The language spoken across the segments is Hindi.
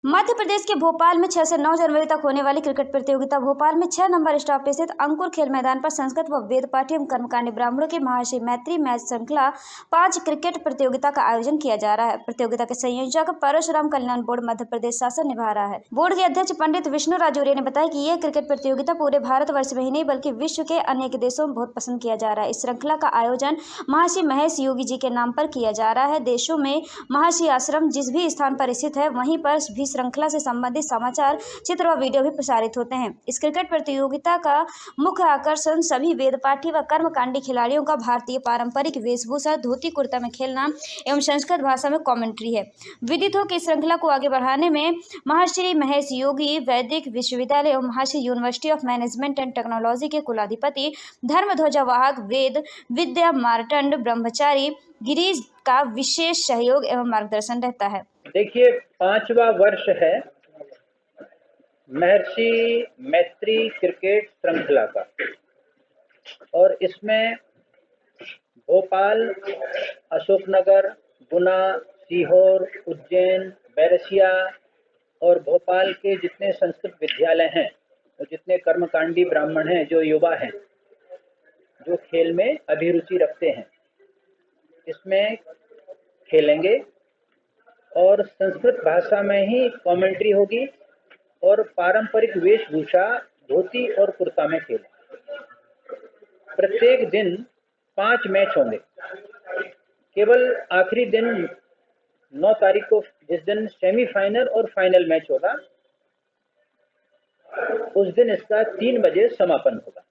मध्य प्रदेश के भोपाल में 6 से 9 जनवरी तक होने वाली क्रिकेट प्रतियोगिता भोपाल में 6 नंबर स्टॉप पे स्थित अंकुर खेल मैदान पर संस्कृत व वेद पाठी एवं कर्मकांडी ब्राह्मणों के महर्षि मैत्री मैच श्रृंखला 5 क्रिकेट प्रतियोगिता का आयोजन किया जा रहा है। प्रतियोगिता के संयोजक परशुराम कल्याण बोर्ड मध्य प्रदेश शासन निभा रहा है। बोर्ड के अध्यक्ष पंडित विष्णु राजौरिया ने बताया कि यह क्रिकेट प्रतियोगिता पूरे भारतवर्ष में ही नहीं बल्कि विश्व के अनेक देशों में बहुत पसंद किया जा रहा है। इस श्रृंखला का आयोजन महर्षि महेश योगी जी के नाम पर किया जा रहा है। देशों में महर्षि आश्रम जिस भी स्थान पर स्थित है वहीं पर भी श्रृंखला से संबंधित समाचार, चित्र व वीडियो भी प्रसारित होते हैं। इस क्रिकेट प्रतियोगिता का मुख्य आकर्षण सभी वेदपाठी व कर्मकांडी खिलाड़ियों का भारतीय पारंपरिक वेशभूषा धोती कुर्ता में खेलना एवं संस्कृत भाषा में कमेंट्री है। विदित हो कि इस श्रृंखला को आगे बढ़ाने में महर्षि महेश योगी वैदिक विश्वविद्यालय एवं महर्षि university of management and technology के कुलाधिपति धर्मध्वजावाहक वेद विद्या मार्तंड ब्रह्मचारी गिरीश का विशेष सहयोग एवं मार्गदर्शन रहता है। देखिए, 5वां वर्ष है महर्षि मैत्री क्रिकेट श्रृंखला का और इसमें भोपाल, अशोकनगर, गुना, सीहोर, उज्जैन, बैरसिया और भोपाल के जितने संस्कृत विद्यालय हैं और जितने कर्मकांडी ब्राह्मण हैं, जो युवा हैं, जो खेल में अभिरुचि रखते हैं, इसमें खेलेंगे और संस्कृत भाषा में ही कमेंट्री होगी और पारंपरिक वेशभूषा धोती और कुर्ता में खेलेंगे। प्रत्येक दिन 5 मैच होंगे। केवल आखिरी दिन 9 तारीख को, जिस दिन सेमीफाइनल और फाइनल मैच होगा, उस दिन इसका 3 बजे समापन होगा।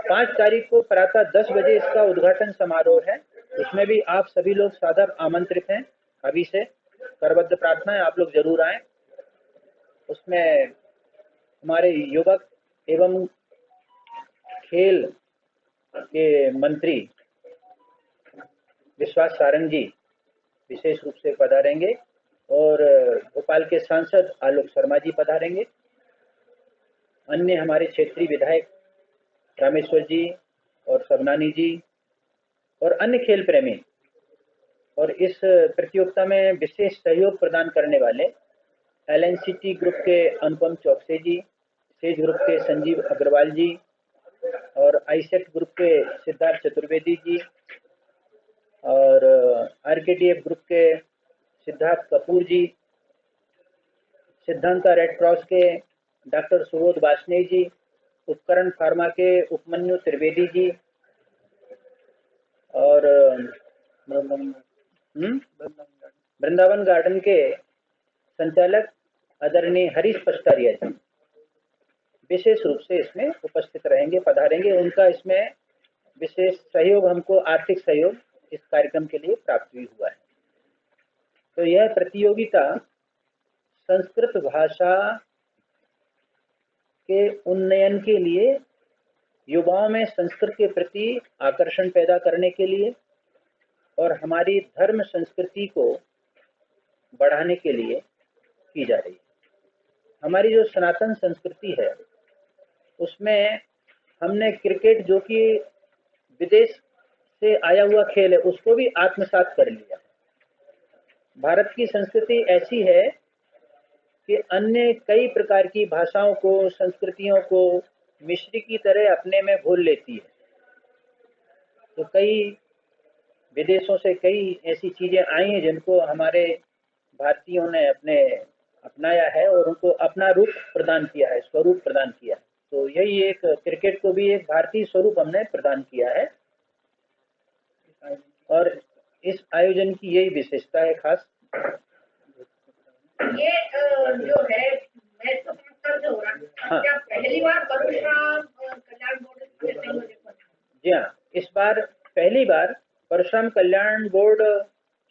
5 तारीख को प्रातः 10 बजे इसका उद्घाटन समारोह है। उसमें भी आप सभी लोग सादर आमंत्रित हैं। अभी से करबद्ध प्रार्थना है, आप लोग जरूर आएं। उसमें हमारे युवक एवं खेल के मंत्री विश्वास सारंग जी विशेष रूप से पधारेंगे और भोपाल के सांसद आलोक शर्मा जी पधारेंगे। अन्य हमारे क्षेत्रीय विधायक रामेश्वर जी और सबनानी जी और अन्य खेल प्रेमी और इस प्रतियोगिता में विशेष सहयोग प्रदान करने वाले LNCT ग्रुप के अनुपम चौकसे जी, सेज ग्रुप के संजीव अग्रवाल जी और आईसेट ग्रुप के सिद्धार्थ चतुर्वेदी जी और RKTF ग्रुप के सिद्धार्थ कपूर जी, सिद्धांता रेड क्रॉस के डॉक्टर सुबोध वासने जी, उपकरण फार्मा के उपमन्यु त्रिवेदी जी और वृंदावन गार्डन के संचालक आदरणीय हरीश पस्तारिया जी विशेष रूप से इसमें उपस्थित रहेंगे, पधारेंगे। उनका इसमें विशेष सहयोग, हमको आर्थिक सहयोग इस कार्यक्रम के लिए प्राप्त भी हुआ है। तो यह प्रतियोगिता संस्कृत भाषा के उन्नयन के लिए, युवाओं में संस्कृत के प्रति आकर्षण पैदा करने के लिए और हमारी धर्म संस्कृति को बढ़ाने के लिए की जा रही है। हमारी जो सनातन संस्कृति है उसमें हमने क्रिकेट, जो कि विदेश से आया हुआ खेल है, उसको भी आत्मसात कर लिया। भारत की संस्कृति ऐसी है कि अन्य कई प्रकार की भाषाओं को, संस्कृतियों को मिश्री की तरह अपने में घोल लेती है। तो कई विदेशों से कई ऐसी चीजें आई हैं जिनको हमारे भारतीयों ने अपनाया है और उनको अपना रूप प्रदान किया है, स्वरूप प्रदान किया है। तो यही एक क्रिकेट को भी एक भारतीय स्वरूप हमने प्रदान किया है और इस आयोजन की यही विशेषता है खास। ये जो है मैच का जो हो रहा है, हाँ, क्या पहली बार परशुराम कल्याण बोर्ड? जी हाँ, इस बार पहली बार परशुराम कल्याण बोर्ड,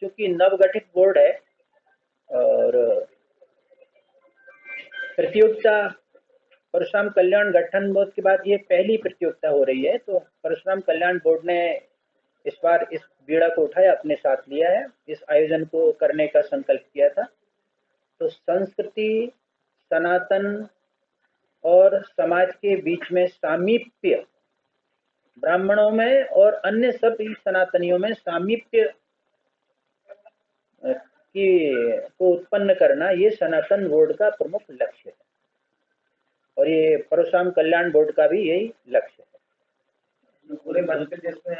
चूंकि नवगठित बोर्ड है और प्रतियोगिता परशुराम कल्याण गठन बोर्ड के बाद ये पहली प्रतियोगिता हो रही है। तो परशुराम कल्याण बोर्ड ने इस बार इस बीड़ा को उठाया, अपने साथ लिया है, इस आयोजन को करने का संकल्प किया था। तो संस्कृति, सनातन और समाज के बीच में सामीप्य, ब्राह्मणों में और अन्य सभी सनातनियों में सामीप्य को उत्पन्न करना ये सनातन बोर्ड का प्रमुख लक्ष्य है, और ये परशुराम कल्याण बोर्ड का भी यही लक्ष्य है। पूरे मध्य प्रदेश में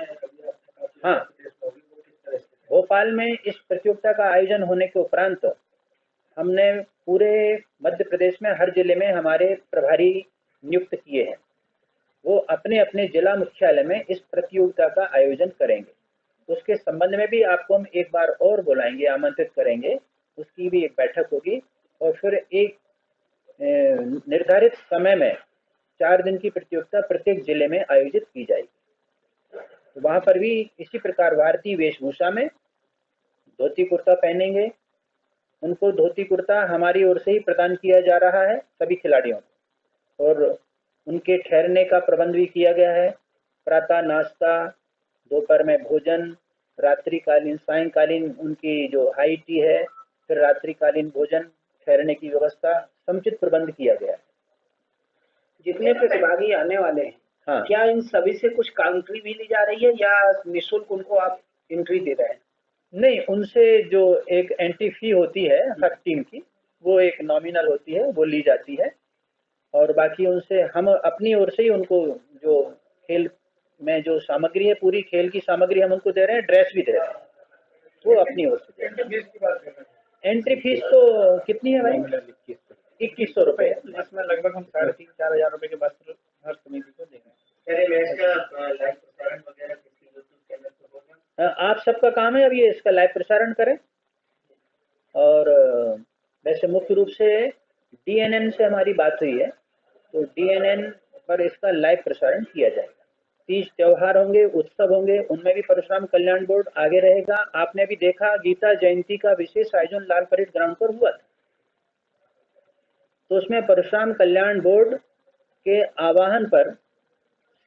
हाँ, भोपाल में इस प्रतियोगिता का आयोजन होने के उपरांत हमने पूरे मध्य प्रदेश में हर जिले में हमारे प्रभारी नियुक्त किए हैं। वो अपने अपने जिला मुख्यालय में इस प्रतियोगिता का आयोजन करेंगे। उसके संबंध में भी आपको हम एक बार और बुलाएंगे, आमंत्रित करेंगे, उसकी भी एक बैठक होगी, और फिर एक निर्धारित समय में 4 दिन की प्रतियोगिता प्रत्येक जिले में आयोजित की जाएगी। तो वहाँ पर भी इसी प्रकार भारतीय वेशभूषा में धोती कुर्ता पहनेंगे। उनको धोती कुर्ता हमारी ओर से ही प्रदान किया जा रहा है सभी खिलाड़ियों को, और उनके ठहरने का प्रबंध भी किया गया है। प्रातः नाश्ता, दोपहर में भोजन, रात्रिकालीन सायंकालीन उनकी जो हाई टी है, फिर रात्रिकालीन भोजन, ठहरने की व्यवस्था, समुचित प्रबंध किया गया है। जितने प्रतिभागी आने वाले हैं, हाँ, क्या इन सभी से कुछ काउंट्री भी ली जा रही है या निःशुल्क उनको आप एंट्री दे रहे हैं? नहीं, उनसे जो एक एंट्री फी होती है हर टीम की, वो एक नॉमिनल होती है, वो ली जाती है, और बाकी उनसे हम अपनी ओर से ही उनको जो खेल में जो सामग्री है, पूरी खेल की सामग्री हम उनको दे रहे हैं, ड्रेस भी दे रहे हैं, वो अपनी ओर से दे रहे फीस की बात कर रहे हैं। एंट्री फीस तो कितनी है भाई? 2100 रुपये। हैं, इसमें लगभग हम 3,500-4 हजार रुपए के वस्त्र हर समिति को देंगे। आप सबका काम है अब ये इसका लाइव प्रसारण करें, और वैसे मुख्य रूप से DNN से हमारी बात हुई है, तो DNN पर इसका लाइव प्रसारण किया जाएगा। 30 त्योहार होंगे, उत्सव होंगे, उनमें भी परशुराम कल्याण बोर्ड आगे रहेगा। आपने भी देखा गीता जयंती का विशेष आयोजन लाल परेड ग्राउंड पर हुआ था, तो उसमें परशुराम कल्याण बोर्ड के आह्वान पर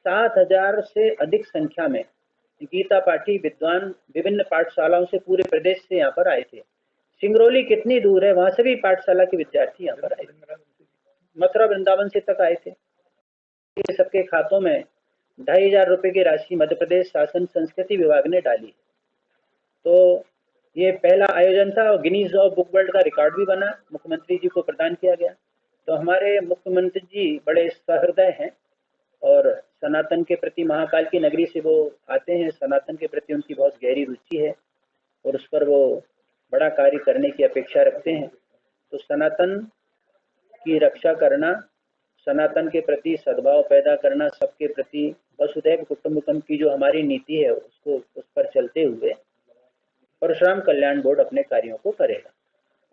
7,000 से अधिक संख्या में गीता पाठी विद्वान विभिन्न पाठशालाओं से पूरे प्रदेश से यहाँ पर आए थे। सिंगरौली कितनी दूर है, वहां से भी पाठशाला के विद्यार्थी यहाँ पर आए थे, मथुरा वृंदावन से तक आए थे। ये सबके खातों में 2,500 रुपए की राशि मध्य प्रदेश शासन संस्कृति विभाग ने डाली। तो ये पहला आयोजन था, और गिनीज ऑफ बुक वर्ल्ड का रिकॉर्ड भी बना, मुख्यमंत्री जी को प्रदान किया गया। तो हमारे मुख्यमंत्री जी बड़े सहृदय हैं, और सनातन के प्रति, महाकाल की नगरी से वो आते हैं, सनातन के प्रति उनकी बहुत गहरी रुचि है, और उस पर वो बड़ा कार्य करने की अपेक्षा रखते हैं। तो सनातन की रक्षा करना, सनातन के प्रति सद्भाव पैदा करना, सबके प्रति वसुधैव कुटुंबकम की जो हमारी नीति है, उसको उस पर चलते हुए परशुराम कल्याण बोर्ड अपने कार्यों को करेगा।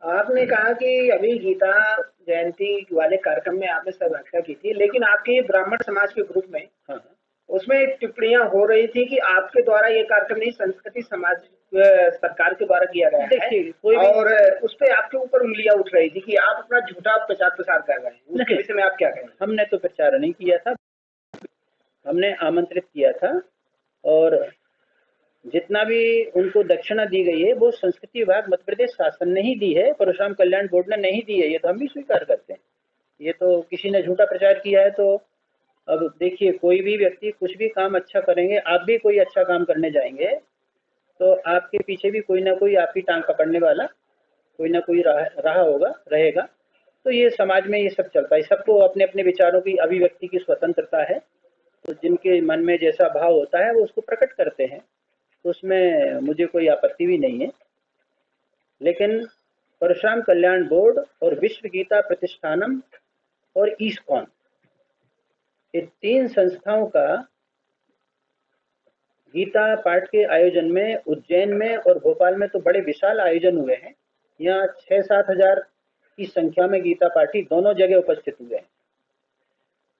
आपने कहा कि अभी गीता जयंती वाले कार्यक्रम में आपने समीक्षा की थी, लेकिन आपके ब्राह्मण समाज के ग्रुप में हाँ, उसमें टिप्पणियां हो रही थी कि आपके द्वारा ये कार्यक्रम नहीं, संस्कृति समाज सरकार के द्वारा किया गया है, कोई भी और उस पर आपके ऊपर उंगलियां उठ रही थी कि आप अपना झूठा प्रचार प्रसार कर रहे हैं। उसके विषय में आप क्या कहेंगे? हमने तो प्रचार नहीं किया था, हमने आमंत्रित किया था, और जितना भी उनको दक्षिणा दी गई है वो संस्कृति विभाग मध्य प्रदेश शासन ने ही दी है, परशुराम कल्याण बोर्ड ने नहीं दी है, ये तो हम भी स्वीकार करते हैं। ये तो किसी ने झूठा प्रचार किया है, तो अब देखिए, कोई भी व्यक्ति कुछ भी काम अच्छा करेंगे, आप भी कोई अच्छा काम करने जाएंगे तो आपके पीछे भी कोई ना कोई आपकी टांग पकड़ने वाला कोई ना कोई रहा होगा, रहेगा। तो ये समाज में ये सब चलता है, सबको अपने अपने विचारों की अभिव्यक्ति की स्वतंत्रता है, तो जिनके मन में जैसा भाव होता है वो उसको प्रकट करते हैं, तो उसमें मुझे कोई आपत्ति भी नहीं है। लेकिन परशुराम कल्याण बोर्ड और विश्व गीता प्रतिष्ठानम और ईस्कॉन, ये 3 संस्थाओं का गीता पाठ के आयोजन में उज्जैन में और भोपाल में तो बड़े विशाल आयोजन हुए हैं। यहाँ 6-7 हजार की संख्या में गीता पाठी दोनों जगह उपस्थित हुए हैं।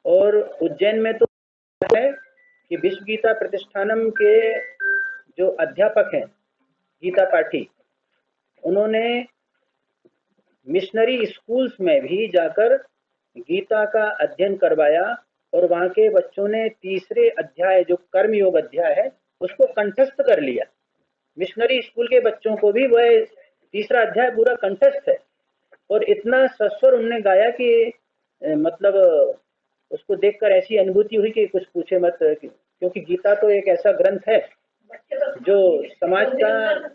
और उज्जैन में तो है कि विश्व गीता प्रतिष्ठानम के जो अध्यापक हैं गीता पाठी, उन्होंने मिशनरी स्कूल्स में भी जाकर गीता का अध्ययन करवाया, और वहाँ के बच्चों ने 3रे अध्याय जो कर्मयोग अध्याय है उसको कंठस्थ कर लिया। मिशनरी स्कूल के बच्चों को भी वह 3रा अध्याय पूरा कंठस्थ है, और इतना सस्वर उनने गाया कि मतलब उसको देखकर ऐसी अनुभूति हुई कि कुछ पूछे मत, क्योंकि गीता तो एक ऐसा ग्रंथ है जो समाज का,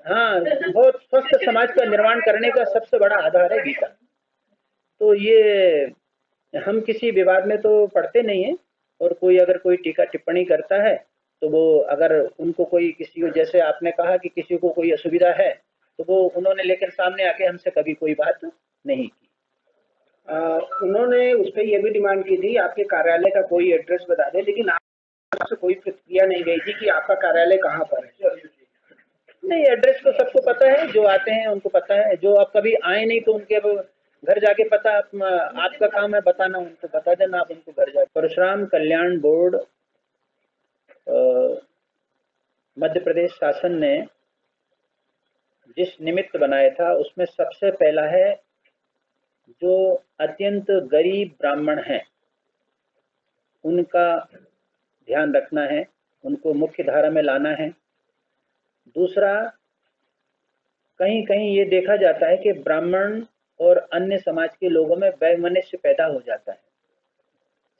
हाँ, बहुत स्वस्थ समाज का निर्माण करने का सबसे बड़ा आधार है गीता। तो ये हम किसी विवाद में तो पढ़ते नहीं है, और कोई अगर कोई टीका टिप्पणी करता है तो वो अगर उनको कोई किसी को, जैसे आपने कहा कि किसी को कोई असुविधा है, तो वो उन्होंने लेकिन सामने आके हमसे कभी कोई बात नहीं की। उन्होंने उस पर यह भी डिमांड की थी आपके कार्यालय का कोई एड्रेस बता दे, लेकिन आपसे कोई प्रतिक्रिया नहीं गई थी कि आपका कार्यालय कहाँ पर है। नहीं, एड्रेस तो सबको पता है, जो आते हैं उनको पता है, जो आप कभी आए नहीं तो उनके घर जाके पता, आपका काम है बताना, उनको बता देना, आप उनको घर जाके। परशुराम कल्याण बोर्ड मध्य प्रदेश शासन ने जिस निमित्त बनाया था उसमें सबसे पहला है जो अत्यंत गरीब ब्राह्मण हैं उनका ध्यान रखना है, उनको मुख्य धारा में लाना है। दूसरा, कहीं कहीं ये देखा जाता है कि ब्राह्मण और अन्य समाज के लोगों में वैमनस्य पैदा हो जाता है।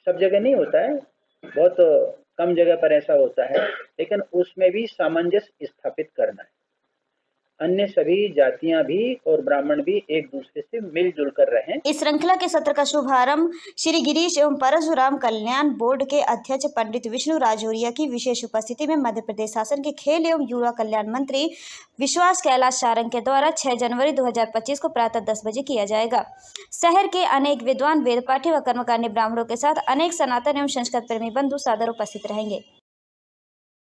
सब जगह नहीं होता है, बहुत कम जगह पर ऐसा होता है, लेकिन उसमें भी सामंजस्य स्थापित करना है। अन्य सभी जातियां भी और ब्राह्मण भी एक दूसरे से मिलजुल कर रहें। इस श्रृंखला के सत्र का शुभारंभ श्री गिरीश एवं परशुराम कल्याण बोर्ड के अध्यक्ष पंडित विष्णु राजौरिया की विशेष उपस्थिति में मध्य प्रदेश शासन के खेल एवं युवा कल्याण मंत्री विश्वास कैलाश सारंग के द्वारा 6 जनवरी 2025 को प्रातः 10 बजे किया जाएगा। शहर के अनेक विद्वान, वेद पाठी व कर्मकांडी ब्राह्मणों के साथ अनेक सनातन एवं संस्कृत प्रेमी बंधु सादर उपस्थित रहेंगे।